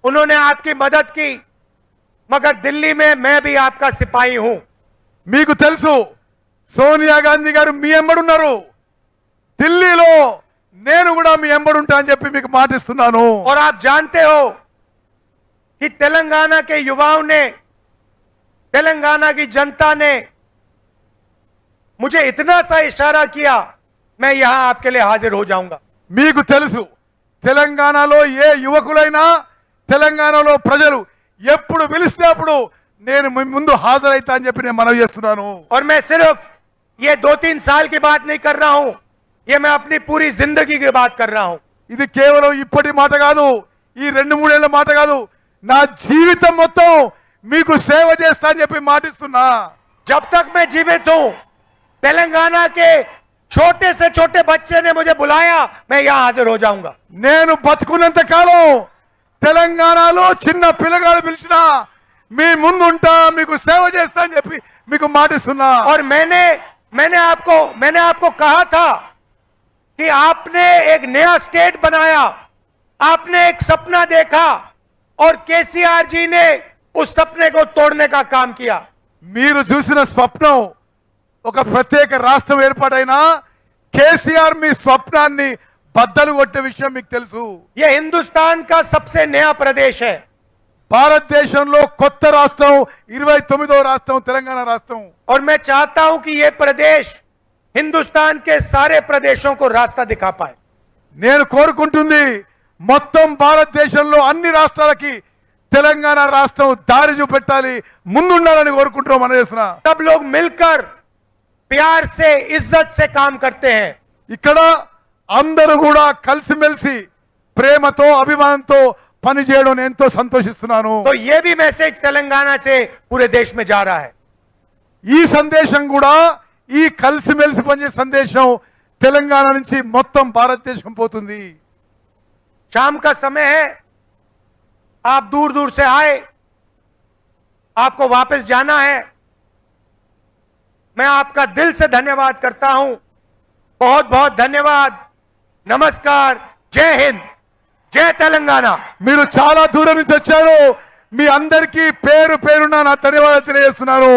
उन्होंने आपकी मदद की, मगर दिल्ली में मैं भी आपका सिपाही हूं। మీకు తెలుసు సోనియా గాంధీ గారు మీ ఎంబడున్నారు, ఢిల్లీలో నేను కూడా మీ ఎంబడుంటా అని చెప్పి మీకు మాటిస్తున్నాను. और आप जानते हो कि तेलंगाना के युवाओं ने, तेलंगाना की जनता ने मुझे इतना सा इशारा किया, मैं यहां आपके लिए हाजिर हो जाऊंगा। మీకు తెలుసు తెలంగాణలో ఏ యువకులైనా తెలంగాణలో ప్రజలు ఎప్పుడు పిలిస్తే అప్పుడు నేను మీ ముందు హాజరైతా అని చెప్పి నేను మనవి చేస్తున్నాను. और मैं सिर्फ ये 2-3 साल की बात नहीं कर रहा हूं, ये मैं अपनी पूरी जिंदगी की बात कर रहा हूं। ఇది కేవలం ఇప్పటి మాట కాదు, ఈ 2-3 ఏళ్ల మాట కాదు, నా జీవితం మొత్తం మీకు సేవ చేస్తా అని చెప్పి మాటిస్తున్నా. जब तक मैं जीवित हूं, तेलंगाना के छोटे से छोटे बच्चे ने मुझे बुलाया, मैं यहां हाजिर हो जाऊंगा। నేను బతుకున్నంత కాలం తెలంగాణలో చిన్న పిల్లగాడు పిలిచినా మీ ముందుంటా, మీకు సేవ చేస్తా అని చెప్పి మీకు మాటిస్తున్నా. और मैंने आपको कहा था कि आपने एक नया स्टेट बनाया, आपने एक सपना देखा और केसीआर जी ने उस सपने को तोड़ने का काम किया। మీరు చూసిన స్వప్నం ఒక ప్రత్యేక రాష్ట్రం ఏర్పాటైనా కేసీఆర్ మీ స్వప్నాన్ని బద్దలు కొట్టే విషయం మీకు తెలుసు. यह हिंदुस्तान का सबसे नया प्रदेश है। భారతదేశంలో కొత్త రాష్ట్రం 29వ రాష్ట్రం తెలంగాణ రాష్ట్రం. और मैं चाहता हूं कि यह प्रदेश हिंदुस्तान के सारे प्रदेशों को रास्ता दिखा पाए। నేను కోరుకుంటుంది మొత్తం భారతదేశంలో అన్ని రాష్ట్రాలకి తెలంగాణ రాష్ట్రం దారి చూపెట్టాలి, ముందుండాలని కోరుకుంటున్నాం మన చేస్తున్నా. सब लोग मिलकर प्यार से, इज्जत से काम करते हैं। ఇక్కడ అందరూ కూడా కలిసిమెలిసి ప్రేమతో అభిమానంతో పని చేయడం నేను ఎంతో సంతోషిస్తున్నాను. तो ये भी मैसेज तेलंगाना से पूरे देश में जा रहा है। ఈ సందేశం కూడా, ఈ కలిసిమెలిసి పనిచేసే సందేశం తెలంగాణ నుంచి మొత్తం భారతదేశం పోతుంది. शाम का समय है, आप दूर दूर से आए, आपको वापस जाना है। मैं आपका दिल से धन्यवाद करता हूं। बहुत बहुत धन्यवाद। नमस्कार। जय हिंद, जय तेलंगाना। మీరు చాలా దూరం నుంచి వచ్చారు, మీ అందరికీ పేరు పేరున నా ధన్యవాదాలు తెలియజేస్తున్నాను.